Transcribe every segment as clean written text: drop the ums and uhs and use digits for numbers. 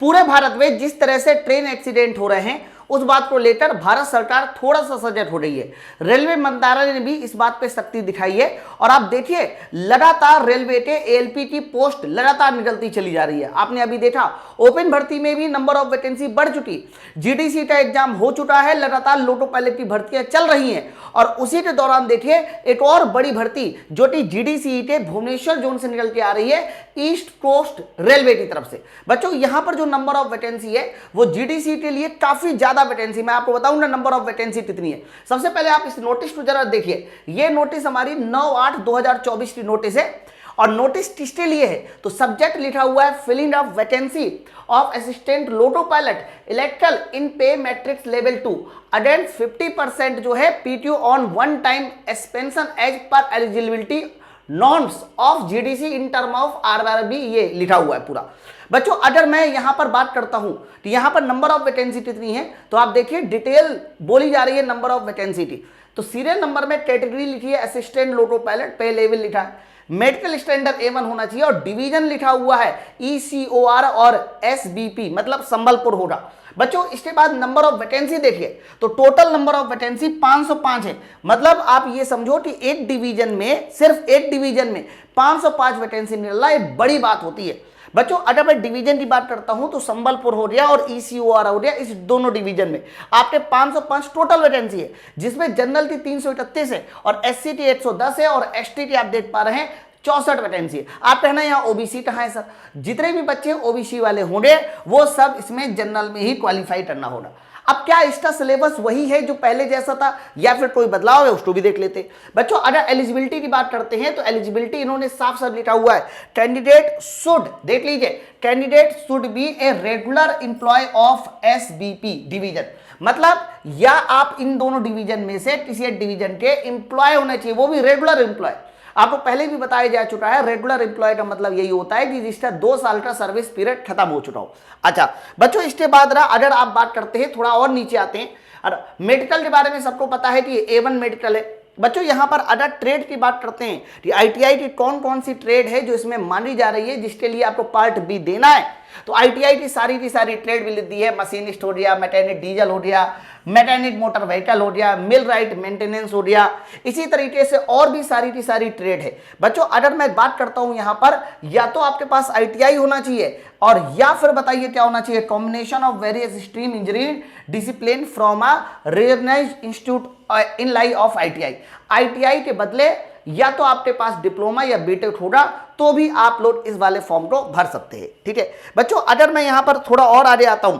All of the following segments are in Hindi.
पूरे भारत में जिस तरह से ट्रेन एक्सीडेंट हो रहे हैं उस बात को लेकर भारत सरकार थोड़ा सा सजग हो रही है। रेलवे मंत्रालय ने भी इस बात पे सख्ती दिखाई है और आप देखिए लगातार रेलवे के एएलपी की पोस्ट लगातार निकलती चली जा रही है। आपने अभी देखा ओपन भर्ती में भी नंबर ऑफ वैकेंसी बढ़ चुकी, जीडीसी का एग्जाम हो चुका है, लगातार लोटो पायलट की भर्तियां चल रही हैं और उसी के दौरान देखिए एक और बड़ी भर्ती जो कि जीडीसी के भुवनेश्वर जोन से निकल के आ रही है ईस्ट कोस्ट रेलवे की तरफ से। बच्चों यहां पर जो नंबर ऑफ वैकेंसी है वो जीडीसी के लिए काफी ज्यादा वैकेंसी, मैं आपको बताऊंगा नंबर ऑफ वैकेंसी कितनी है। सबसे पहले आप इस नोटिस को जरा देखिए, ये नोटिस हमारी 9/8/2024 की नोटिस है और नोटिस किसके लिए है तो सब्जेक्ट लिखा हुआ है filling of vacancy of assistant loco pilot electrical in pay matrix level 2 against 50% जो है PTO on one time expansion age पर eligibility norms of GDC in term of RRB, ये लिखा हुआ है पूरा। बच्चों अगर मैं यहां पर बात करता हूं तो यहां पर नंबर ऑफ वैकेंसी कितनी है तो आप देखिए डिटेल बोली जा रही है नंबर ऑफ वैकेंसी की। तो सीरियल नंबर में कैटेगरी लिखी है असिस्टेंट लोटो पायलट, पे लेवल लिखा है, मेडिकल स्टैंडर्ड A1 होना चाहिए और डिवीजन लिखा हुआ है ECOR और SBP मतलब संबलपुर होगा। बच्चों इसके बाद नंबर ऑफ वैकेंसी देखिए तो टोटल नंबर ऑफ वैकेंसी 505 है, मतलब आप ये समझो कि एक डिवीजन में, सिर्फ एक डिवीजन में 505 वैकेंसी मिलना एक बड़ी बात होती है। बच्चों अगर मैं डिवीजन की बात करता हूं तो संबलपुर हो गया और ECOR हो गया, इस दोनों डिवीजन में आपके 505 टोटल वैकेंसी है जिसमें जनरल की 331 है और SC की 110 है और ST की आप देख पा रहे हैं 64 वैकेंसी है। आप कहना यहाँ ओबीसी कहाँ है सर, जितने भी बच्चे ओबीसी वाले होंगे वो सब इसमें जनरल में ही क्वालिफाई करना होगा। अब क्या इसका सिलेबस वही है जो पहले जैसा था या फिर कोई बदलाव है उसको भी देख लेते। बच्चों अगर एलिजिबिलिटी की बात करते हैं तो एलिजिबिलिटी इन्होंने साफ साफ लिखा हुआ है कैंडिडेट शुड, देख लीजिए candidate should be a regular employee of SBP division, मतलब या आप इन दोनों डिवीजन में से किसी एक डिवीजन के एम्प्लॉय होने चाहिए, वो भी रेगुलर एम्प्लॉय। आपको पहले भी बताया जा चुका है रेगुलर एम्प्लॉय का मतलब यही होता है कि जिसका 2 साल का सर्विस पीरियड खत्म हो चुका हो। अच्छा बच्चों इसके बाद अगर आप बात करते हैं थोड़ा और नीचे आते हैं और मेडिकल के बारे में सबको पता है कि A1 मेडिकल है। बच्चों यहां पर अगर ट्रेड की बात करते हैं कि ITI की कौन कौन सी ट्रेड है जो इसमें मानी जा रही है जिसके लिए आपको पार्ट बी देना है, तो ITI की सारी ट्रेड भी दी है, मशीनिस्ट हो गया, मैकेनिक डीजल हो गया, मैकेनिक मोटर व्हीकल हो गया, मिल राइट मेंटेनेंस हो गया, इसी तरीके से और भी सारी की सारी ट्रेड है। बच्चों अगर मैं बात करता हूं यहां पर या तो आपके पास ITI होना चाहिए और या फिर बताइए क्या होना चाहिए, combination of various stream engineering discipline from a recognised institute in lieu of ITI के बदले या तो आपके पास डिप्लोमा या बीटेक होगा तो भी आप लोग इस वाले फॉर्म को भर सकते हैं। ठीक है बच्चों अगर मैं यहां पर थोड़ा और आगे आता हूं,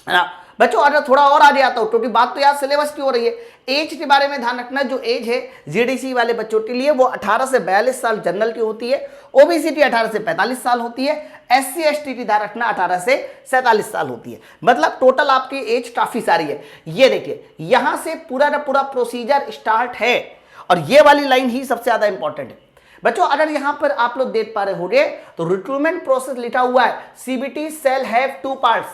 है ना बच्चों अगर थोड़ा और आगे आता हूं क्योंकि बात तो यार सिलेबस की हो रही है, एज के बारे में ध्यान रखना। जो एज है जीडीसी वाले बच्चों के लिए वो 18 से 42 साल जनरल की होती है, ओबीसी की 18 से 45 साल होती है, SC ST की ध्यान रखना 18 से 47 साल होती है, मतलब टोटल आपकी एज काफी सारी है। ये देखिए यहां से पूरा का पूरा प्रोसीजर स्टार्ट है और ये वाली लाइन ही सबसे ज्यादा इंपॉर्टेंट है। बच्चों अगर यहां पर आप लोग देख पा रहे होंगे तो रिक्रूटमेंट प्रोसेस लिखा हुआ है CBT शैल हैव 2 पार्ट्स,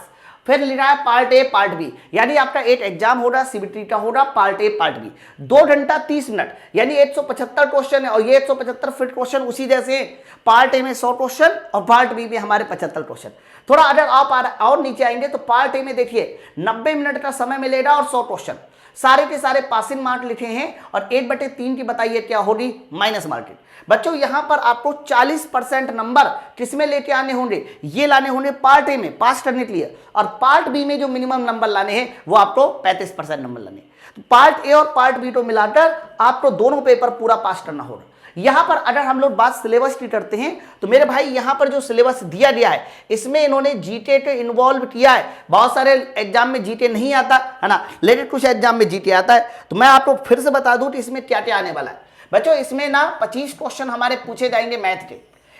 फिर लिखा है पार्ट ए पार्ट बी, यानी आपका एक एग्जाम होगा CBT का होगा पार्ट ए पार्ट बी, 2 घंटा 30 मिनट यानी 175 क्वेश्चन है और ये 175 फिट क्वेश्चन उसी जैसे पार्ट ए में 100 क्वेश्चन और पार्ट बी में हमारे 75 क्वेश्चन। थोड़ा अगर आप और नीचे आएंगे तो पार्ट ए में देखिए 90 मिनट का समय मिलेगा और 100 क्वेश्चन, सारे के सारे पासिंग मार्क लिखे हैं और 8/3 की बताइए क्या होगी माइनस मार्किंग। बच्चों यहां पर आपको 40% नंबर किसमें लेके आने होंगे, ये लाने होंगे पार्ट ए में पास करने के लिए और पार्ट बी में जो मिनिमम नंबर लाने हैं वो आपको 35% नंबर लाने। तो पार्ट ए और पार्ट बी को मिलाकर आपको दोनों पेपर पूरा पास करना होगा। यहां पर अगर हम लोग बात सिलेबस की करते हैं तो मेरे भाई यहां पर जो सिलेबस दिया गया है इसमें इन्होंने जीके को इन्वॉल्व किया है। बहुत सारे एग्जाम में जीके नहीं आता है ना, लेकिन कुछ एग्जाम में जीके आता है। तो मैं आपको फिर से बता दूं कि इसमें क्या क्या आने वाला है। बच्चों इसमें ना 25 क्वेश्चन हमारे पूछे जाएंगे मैथ के,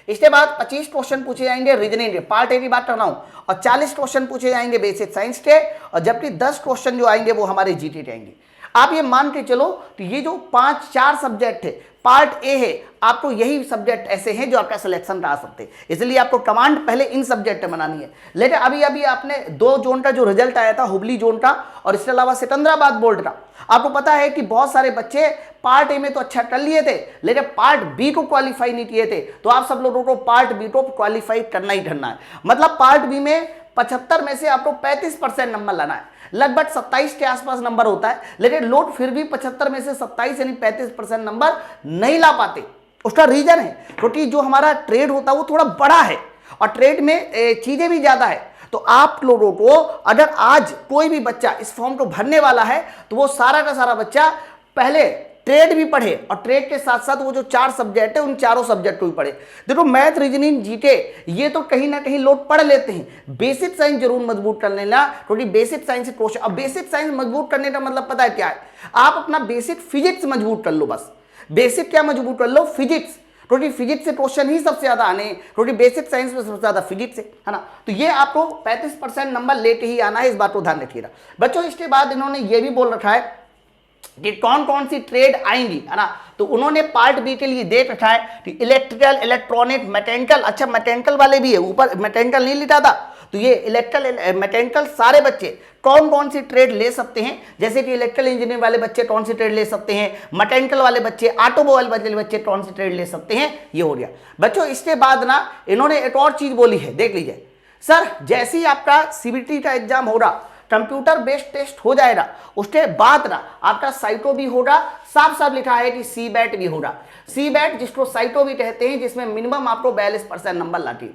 इसके बाद 25 क्वेश्चन पूछे जाएंगे रीजनिंग के, पार्ट ए की बात कर रहा हूं, और 40 क्वेश्चन पूछे जाएंगे बेसिक साइंस के, और जबकि 10 क्वेश्चन जो आएंगे वो हमारे जीके के आएंगे। आप ये मान के चलो तो ये जो 5-4 सब्जेक्ट है पार्ट ए है, आपको यही सब्जेक्ट ऐसे हैं जो आपका सिलेक्शन ला सकते हैं, इसलिए आपको कमांड पहले इन सब्जेक्ट में बनानी है। लेकिन अभी आपने 2 जोन का जो रिजल्ट आया था हुबली जोन का और इसके अलावा सिकंदराबाद बोर्ड का, आपको पता है कि बहुत सारे बच्चे पार्ट ए में तो अच्छा कर लिए थे लेकिन पार्ट बी को क्वालिफाई नहीं किए थे। तो आप सब लोगों को पार्ट बी को क्वालिफाई करना ही करना है, मतलब पार्ट बी में 75 में से आपको 35% नंबर लाना है, लगभग 27 के आसपास नंबर होता है, लेकिन लोग फिर भी 75 में से 27 यानी 35% नंबर नहीं ला पाते। उसका रीजन है क्योंकि जो हमारा ट्रेड होता है वो थोड़ा बड़ा है और ट्रेड में चीजें भी ज्यादा है। तो आप लोगों को अगर आज कोई भी बच्चा इस फॉर्म को भरने वाला है तो वो सारा का सारा बच्चा पहले ट्रेड भी पढ़े और ट्रेड के साथ साथ वो जो 4 सब्जेक्ट है उन चारों सब्जेक्ट को भी पढ़े। देखो मैथ, रीजनिंग, जीके ये तो कहीं ना कहीं लोग पढ़ लेते हैं, बेसिक साइंस जरूर मजबूत कर लेना क्योंकि बेसिक साइंस से क्वेश्चन, अब बेसिक साइंस मजबूत करने का मतलब पता है क्या है, आप अपना बेसिक फिजिक्स मजबूत कर लो, बस बेसिक क्या मजबूत कर लो, फिजिक्स, क्योंकि फिजिक्स से क्वेश्चन ही सबसे ज्यादा आने हैं, क्योंकि बेसिक साइंस में सबसे ज्यादा फिजिक्स है ना। तो ये आपको 35% नंबर लेके ही आना है, इस बात को ध्यान रखिएगा बच्चों। इसके बाद इन्होंने ये भी बोल रखा है कि कौन कौन सी ट्रेड आएंगी, है ना। तो उन्होंने पार्ट बी के लिए देख रखा है कि इलेक्ट्रिकल, इलेक्ट्रॉनिक, मैकेनिकल, अच्छा मैकेनिकल वाले भी है, ऊपर मैकेनिकल नहीं लिखा था, तो ये इलेक्ट्रिकल, मैकेनिकल सारे बच्चे कौन कौन सी ट्रेड ले सकते हैं, जैसे कि इलेक्ट्रिकल इंजीनियरिंग वाले बच्चे कौन सी ट्रेड ले सकते हैं, मैकेनिकल वाले बच्चे, ऑटोमोबाइल वाले बच्चे कौन सी ट्रेड ले सकते हैं, ये हो गया बच्चों। इसके बाद ना इन्होंने एक और चीज बोली है, देख लीजिए सर, जैसे ही आपका सीबीटी का एग्जाम होगा, कंप्यूटर बेस्ड टेस्ट हो जाएगा, उसके बाद ना आपका साइटो भी होगा, साफ साफ लिखा है कि सी बैट भी होगा। सी बैट जिसको साइटो भी कहते हैं, जिसमें मिनिमम आपको 42% नंबर लाती है।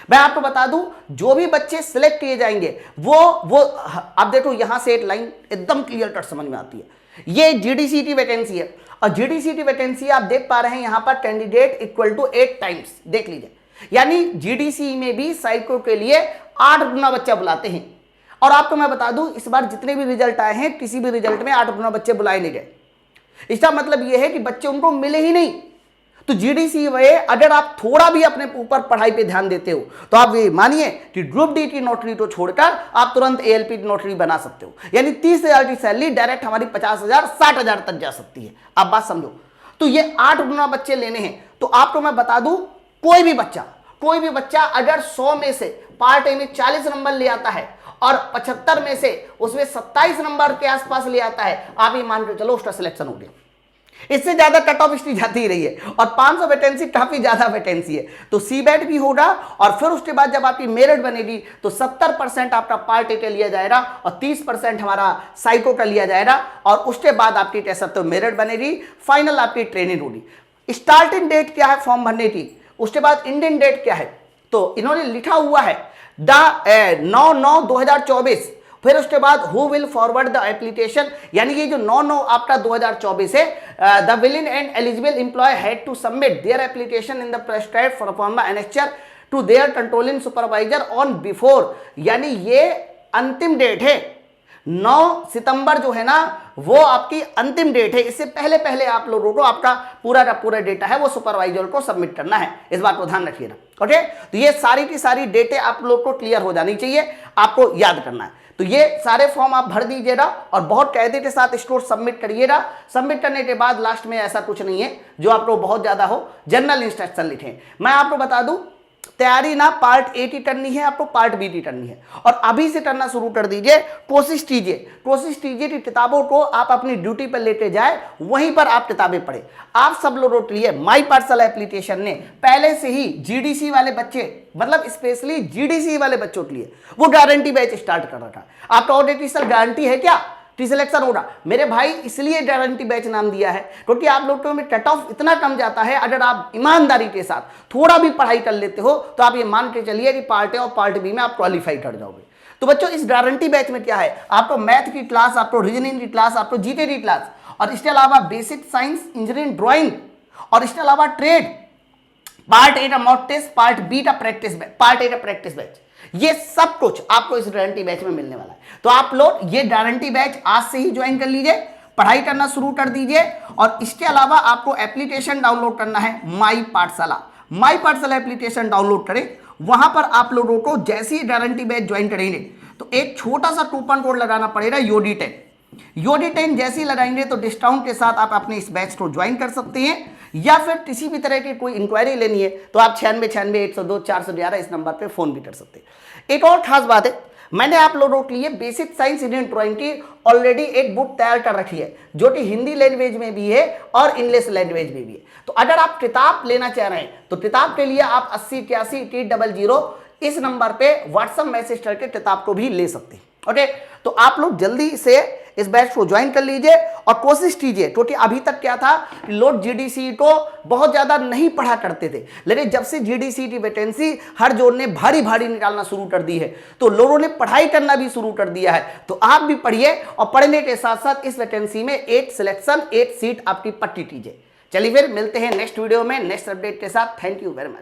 मैं आपको बता दूं, जो भी बच्चे सिलेक्ट किए जाएंगे वो आप देखो यहां से एक लाइन एकदम क्लियर कट समझ में आती है, ये जीडीसीटी वैकेंसी है और जीडीसीटी वैकेंसी आप देख पा रहे हैं यहां पर कैंडिडेट इक्वल टू 8 टाइम्स, देख लीजिए, यानी जीडीसी में भी साइको के लिए 8 गुना बच्चा बुलाते हैं। और आपको मैं बता दूं, इस बार जितने भी रिजल्ट आए हैं, किसी भी रिजल्ट में 8 गुना बच्चे बुलाए नहीं गए। इसका मतलब यह है कि बच्चे उनको मिले ही नहीं। तो जीडीसी में अगर आप थोड़ा भी अपने ऊपर पढ़ाई पे ध्यान देते हो तो आप ये मानिए कि ग्रुप डी की नौकरी तो छोड़कर आप तुरंत एएलपी की नौकरी बना सकते हो, यानी 30,000 की सैलरी डायरेक्ट हमारी 50,000, 60,000 तक जा सकती है। आप बात समझो, तो ये 8 गुना बच्चे लेने हैं। तो आपको मैं बता दूं, कोई भी बच्चा अगर 100 में से पार्ट ए में 40 नंबर ले आता है और 75 में से उसमें 27 नंबर के आसपास ले आता है, आप ये मान के चलो उसका सिलेक्शन हो गया। इससे ज्यादा कट ऑफ हिस्ट्री जाती ही रही है और 500 वैकेंसी काफी ज्यादा वैकेंसी है। तो सीबैट भी होगा और फिर उसके बाद जब आपकी मेरिट बनेगी तो 70% आपका पार्ट ए का लिया जाएगा और 30% हमारा साइको का लिया जाएगा और उसके बाद आपकी कह सकते हो मेरिट बनेगी, फाइनल आपकी ट्रेनिंग होगी। स्टार्टिंग डेट क्या है फॉर्म भरने की, उसके बाद इंडियन डेट क्या है, तो इन्होंने लिखा हुआ है 9/9/2024, फिर उसके बाद who will forward the application, यानी ये जो 9/9 आपका 2024 है, the willing and eligible employee had to submit their application in the prescribed form annexure to their controlling supervisor on before, यानी ये अंतिम डेट है। 9 सितंबर जो है ना वो आपकी अंतिम डेट है, इससे पहले आप लोगों को आपका पूरा का पूरा डेटा है वो सुपरवाइजर को सबमिट करना है, इस बात को ध्यान रखिएगा। ओके, तो ये सारी की सारी डेटें आप लोग को क्लियर हो जानी चाहिए, आपको याद करना है। तो ये सारे फॉर्म आप भर दीजिएगा और बहुत कायदे के साथ इसको सबमिट करिएगा। सबमिट करने के बाद लास्ट में ऐसा कुछ नहीं है जो आपको बहुत ज्यादा हो, जनरल इंस्ट्रक्शन लिखें। मैं आपको बता दूं, तैयारी ना पार्ट ए की करनी है, आपको पार्ट बी की करनी है और अभी से करना शुरू कर दीजिए। कोशिश कीजिए कि किताबों को आप अपनी ड्यूटी पर लेते जाए, वहीं पर आप किताबें पढ़े। आप सब लोगों के लिए माई पाठशाला एप्लीकेशन ने पहले से ही जीडीसी वाले बच्चे, मतलब स्पेशली जीडीसी वाले बच्चों के लिए वो गारंटी बैच स्टार्ट कर रखा है। आपका ऑलरेडी सर गारंटी है क्या टी सिलेक्शन होगा, मेरे भाई इसलिए गारंटी बैच नाम दिया है क्योंकि आप लोगों में कट ऑफ इतना कम जाता है। अगर आप ईमानदारी के साथ थोड़ा भी पढ़ाई कर लेते हो तो आप ये मान के चलिए कि पार्ट ए और पार्ट बी में आप क्वालिफाई कर जाओगे। तो बच्चों इस गारंटी बैच में क्या है, आपको मैथ की क्लास, आपको रीजनिंग की क्लास, आपको जीके की क्लास और इसके अलावा बेसिक साइंस, इंजीनियरिंग, ड्रॉइंग और इसके अलावा ट्रेड, पार्ट ए का मॉक टेस्ट, पार्ट बी का प्रैक्टिस बैच, पार्ट ए का प्रैक्टिस बैच, ये सब कुछ आपको इस गारंटी बैच में मिलने वाला है। तो आप लोग ये गारंटी बैच आज से ही ज्वाइन कर लीजिए, पढ़ाई करना शुरू कर दीजिए। और इसके अलावा आपको एप्लीकेशन डाउनलोड करना है माई पाठशाला एप्लीकेशन डाउनलोड करें। वहां पर आप लोगों को जैसे ही गारंटी बैच ज्वाइन करेंगे तो एक छोटा सा कूपन कोड लगाना पड़ेगा, योडी10 जैसे ही लगाएंगे तो डिस्काउंट के साथ आप अपने इस बैच को ज्वाइन कर सकते हैं। या फिर किसी भी तरह की कोई इंक्वायरी लेनी है तो आप 9696-102-411 इस नंबर पे फोन भी कर सकते हैं। एक और खास बात है, मैंने आप लोगों के लिए बेसिक साइंस इंडियन ड्राइंग की ऑलरेडी एक बुक तैयार कर रखी है जो कि हिंदी लैंग्वेज में भी है और इंग्लिश लैंग्वेज में भी है। तो अगर आप किताब लेना चाह रहे हैं तो किताब के लिए आप 8081-800 इस नंबर पे व्हाट्सएप मैसेज करके किताब को भी ले सकते हैं। ओके, तो आप लोग जल्दी से इस बैच को ज्वाइन कर लीजिए और कोशिश कीजिए, क्योंकि अभी तक क्या था कि लोग जीडीसी को बहुत ज्यादा नहीं पढ़ा करते थे, लेकिन जब से जीडीसी की वैकेंसी हर जोन ने भारी भारी निकालना शुरू कर दी है तो लोगों ने पढ़ाई करना भी शुरू कर दिया है। तो आप भी पढ़िए और पढ़ने के साथ साथ इस वैकेंसी में 8 सिलेक्शन 8 सीट आपकी पट्टी कीजिए। चलिए फिर मिलते हैं नेक्स्ट वीडियो में नेक्स्ट अपडेट के साथ। Thank you very much.